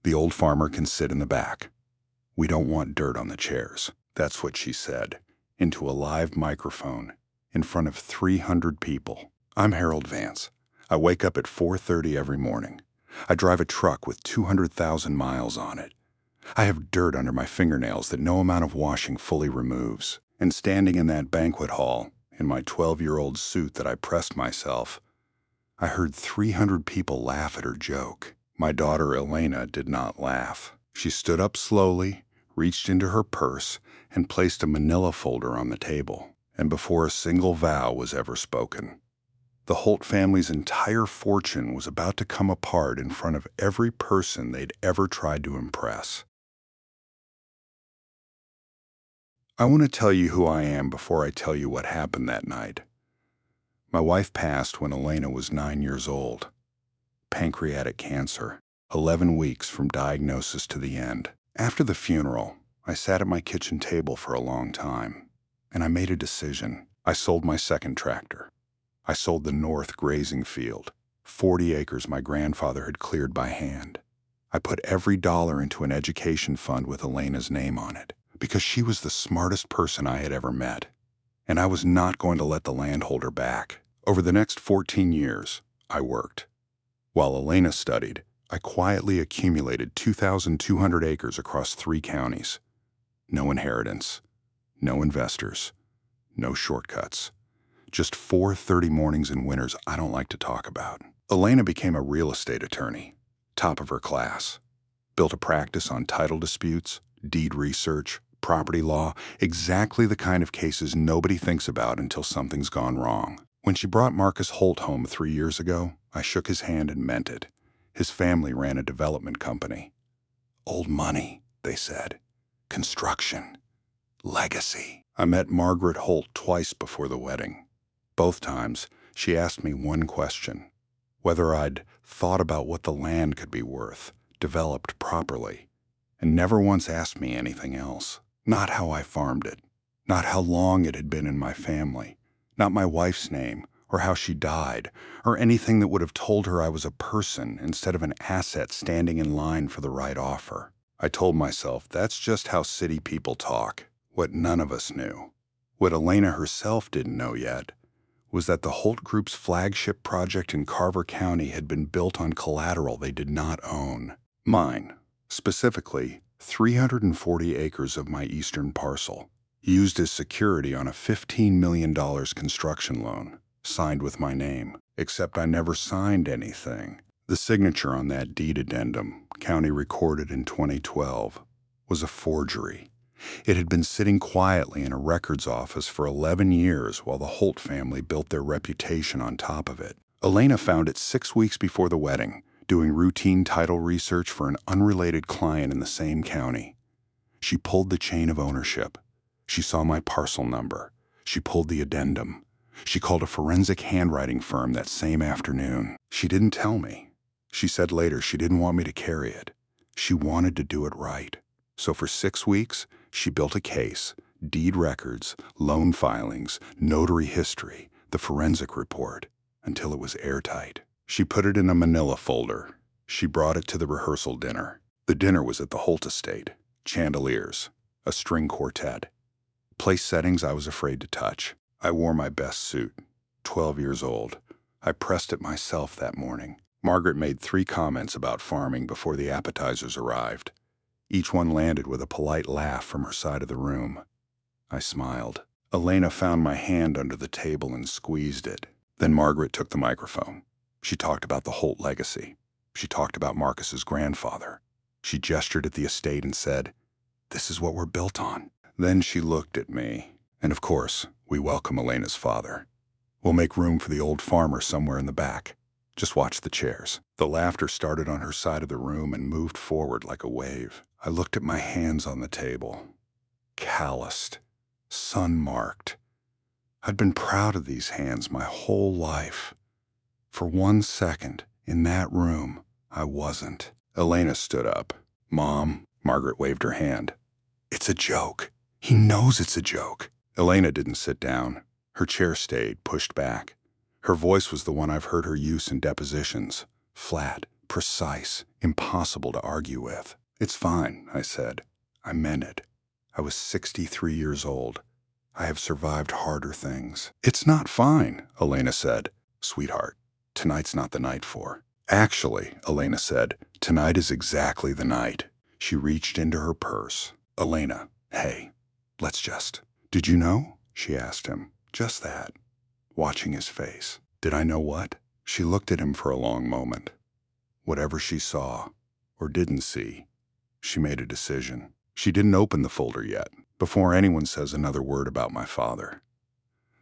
The old farmer can sit in the back. We don't want dirt on the chairs. That's what she said, into a live microphone, in front of 300 people. I'm Harold Vance. I wake up at 4:30 every morning. I drive a truck with 200,000 miles on it. I have dirt under my fingernails that no amount of washing fully removes. And standing in that banquet hall, in my 12-year-old suit that I pressed myself, I heard 300 people laugh at her joke. My daughter Elena did not laugh. She stood up slowly, reached into her purse, and placed a manila folder on the table. And before a single vow was ever spoken, the Holt family's entire fortune was about to come apart in front of every person they'd ever tried to impress. I want to tell you who I am before I tell you what happened that night. My wife passed when Elena was 9 years old. Pancreatic cancer, 11 weeks from diagnosis to the end. After the funeral, I sat at my kitchen table for a long time, and I made a decision. I sold my second tractor. I sold the north grazing field, 40 acres my grandfather had cleared by hand. I put every dollar into an education fund with Elena's name on it, because she was the smartest person I had ever met, and I was not going to let the landholder back. Over the next 14 years, I worked. While Elena studied, I quietly accumulated 2,200 acres across 3 counties. No inheritance, no investors, no shortcuts. Just 4:30 mornings and winters I don't like to talk about. Elena became a real estate attorney, top of her class. Built a practice on title disputes, deed research, property law, exactly the kind of cases nobody thinks about until something's gone wrong. When she brought Marcus Holt home 3 years ago, I shook his hand and meant it. His family ran a development company. Old money, they said. Construction. Legacy. I met Margaret Holt twice before the wedding. Both times, she asked me one question: whether I'd thought about what the land could be worth, developed properly, and never once asked me anything else. Not how I farmed it, not how long it had been in my family, not my wife's name, or how she died, or anything that would have told her I was a person instead of an asset standing in line for the right offer. I told myself that's just how city people talk. What none of us knew, what Elena herself didn't know yet, was that the Holt Group's flagship project in Carver County had been built on collateral they did not own. Mine, specifically 340 acres of my eastern parcel, used as security on a $15 million construction loan, signed with my name, except I never signed anything. The signature on that deed addendum, county recorded in 2012, was a forgery. It had been sitting quietly in a records office for 11 years while the Holt family built their reputation on top of it. Elena found it 6 weeks before the wedding, doing routine title research for an unrelated client in the same county. She pulled the chain of ownership. She saw my parcel number. She pulled the addendum. She called a forensic handwriting firm that same afternoon. She didn't tell me. She said later she didn't want me to carry it. She wanted to do it right. So for 6 weeks, she built a case, deed records, loan filings, notary history, the forensic report, until it was airtight. She put it in a manila folder. She brought it to the rehearsal dinner. The dinner was at the Holt estate. Chandeliers, a string quartet. Place settings I was afraid to touch. I wore my best suit, 12 years old. I pressed it myself that morning. Margaret made 3 comments about farming before the appetizers arrived. Each one landed with a polite laugh from her side of the room. I smiled. Elena found my hand under the table and squeezed it. Then Margaret took the microphone. She talked about the Holt legacy. She talked about Marcus's grandfather. She gestured at the estate and said, "This is what we're built on." Then she looked at me. And of course, we welcome Elena's father. We'll make room for the old farmer somewhere in the back. Just watch the chairs. The laughter started on her side of the room and moved forward like a wave. I looked at my hands on the table. Calloused, sun-marked. I'd been proud of these hands my whole life. For 1 second, in that room, I wasn't. Elena stood up. "Mom," Margaret waved her hand. "It's a joke. He knows it's a joke." Elena didn't sit down. Her chair stayed, pushed back. Her voice was the one I've heard her use in depositions. Flat, precise, impossible to argue with. "It's fine," I said. I meant it. I was 63 years old. I have survived harder things. "It's not fine," Elena said. "Sweetheart, tonight's not the night for." "Actually," Elena said, "tonight is exactly the night." She reached into her purse. "Elena, hey, let's just—" "Did you know?" she asked him. Just that, watching his face. Did I know what? She looked at him for a long moment. Whatever she saw, or didn't see, she made a decision. She didn't open the folder yet, before anyone says another word about my father.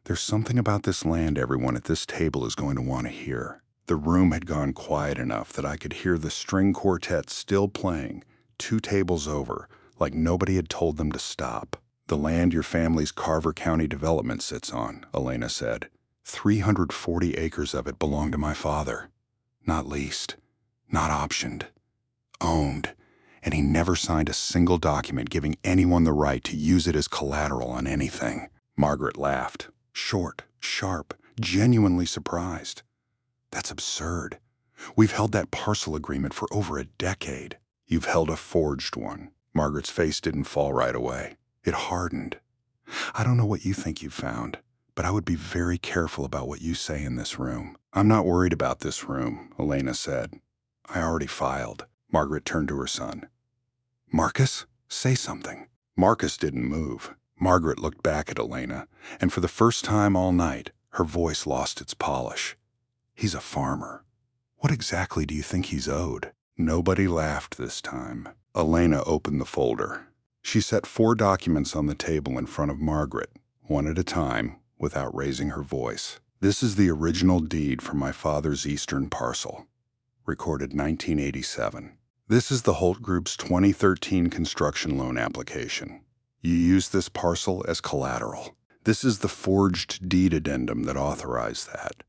There's something about this land everyone at this table is going to want to hear. The room had gone quiet enough that I could hear the string quartet still playing, 2 tables over, like nobody had told them to stop. "The land your family's Carver County development sits on," Elena said. 340 acres of it belong to my father. Not leased, not optioned, owned, and he never signed a single document giving anyone the right to use it as collateral on anything. Margaret laughed, short, sharp, genuinely surprised. "That's absurd. We've held that parcel agreement for over a decade." "You've held a forged one." Margaret's face didn't fall right away. It hardened. "I don't know what you think you've found, but I would be very careful about what you say in this room." "I'm not worried about this room," Elena said. "I already filed." Margaret turned to her son. "Marcus, say something." Marcus didn't move. Margaret looked back at Elena, and for the first time all night, her voice lost its polish. "He's a farmer. What exactly do you think he's owed?" Nobody laughed this time. Elena opened the folder. She set 4 documents on the table in front of Margaret, one at a time, without raising her voice. "This is the original deed for my father's eastern parcel, recorded 1987. This is the Holt Group's 2013 construction loan application. You used this parcel as collateral. This is the forged deed addendum that authorized that,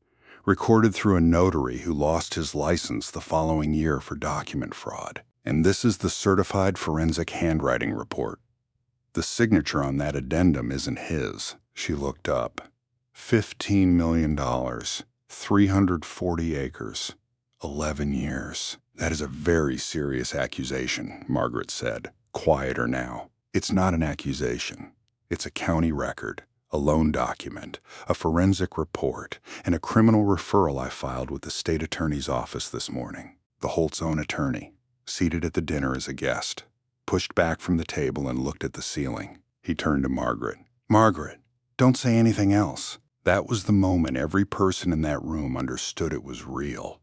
recorded through a notary who lost his license the following year for document fraud. And this is the certified forensic handwriting report. The signature on that addendum isn't his." She looked up. $15 million, 340 acres, 11 years. "That is a very serious accusation," Margaret said, quieter now. "It's not an accusation. It's a county record, a loan document, a forensic report, and a criminal referral I filed with the state attorney's office this morning." The Holt's own attorney, seated at the dinner as a guest, pushed back from the table and looked at the ceiling. He turned to Margaret. "Margaret, don't say anything else." That was the moment every person in that room understood it was real.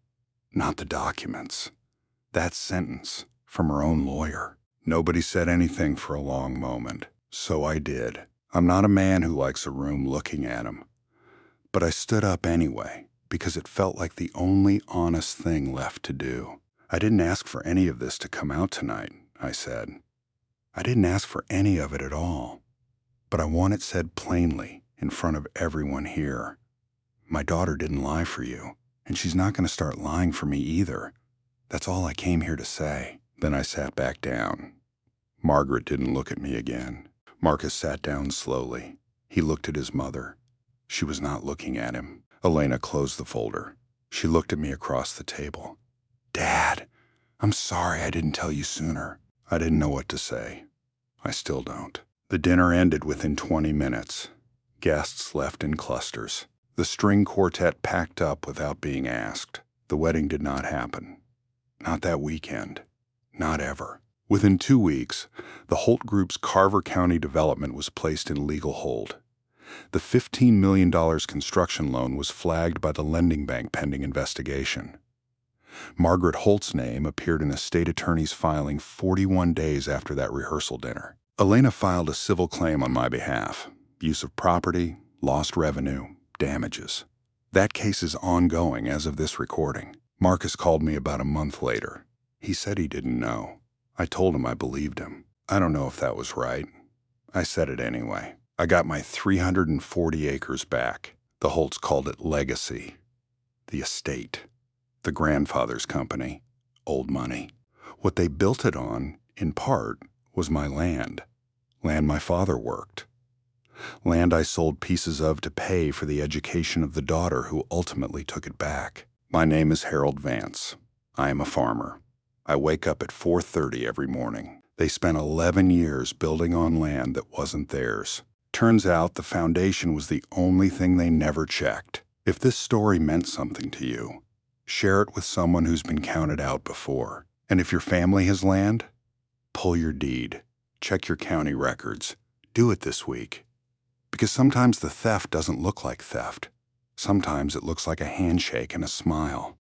Not the documents. That sentence from her own lawyer. Nobody said anything for a long moment. So I did. I'm not a man who likes a room looking at him. But I stood up anyway, because it felt like the only honest thing left to do. "I didn't ask for any of this to come out tonight," I said. "I didn't ask for any of it at all. But I want it said plainly in front of everyone here. My daughter didn't lie for you, and she's not going to start lying for me either. That's all I came here to say." Then I sat back down. Margaret didn't look at me again. Marcus sat down slowly. He looked at his mother. She was not looking at him. Elena closed the folder. She looked at me across the table. "Dad, I'm sorry I didn't tell you sooner." I didn't know what to say. I still don't. The dinner ended within 20 minutes. Guests left in clusters. The string quartet packed up without being asked. The wedding did not happen. Not that weekend. Not ever. Within 2 weeks, the Holt Group's Carver County development was placed in legal hold. The $15 million construction loan was flagged by the lending bank pending investigation. Margaret Holt's name appeared in a state attorney's filing 41 days after that rehearsal dinner. Elena filed a civil claim on my behalf. Use of property, lost revenue, damages. That case is ongoing as of this recording. Marcus called me about a month later. He said he didn't know. I told him I believed him. I don't know if that was right. I said it anyway. I got my 340 acres back. The Holts called it legacy. The estate. The grandfather's company. Old money. What they built it on, in part, was my land. Land my father worked. Land I sold pieces of to pay for the education of the daughter who ultimately took it back. My name is Harold Vance. I am a farmer. I wake up at 4:30 every morning. They spent 11 years building on land that wasn't theirs. Turns out the foundation was the only thing they never checked. If this story meant something to you, share it with someone who's been counted out before. And if your family has land, pull your deed. Check your county records. Do it this week. Because sometimes the theft doesn't look like theft. Sometimes it looks like a handshake and a smile.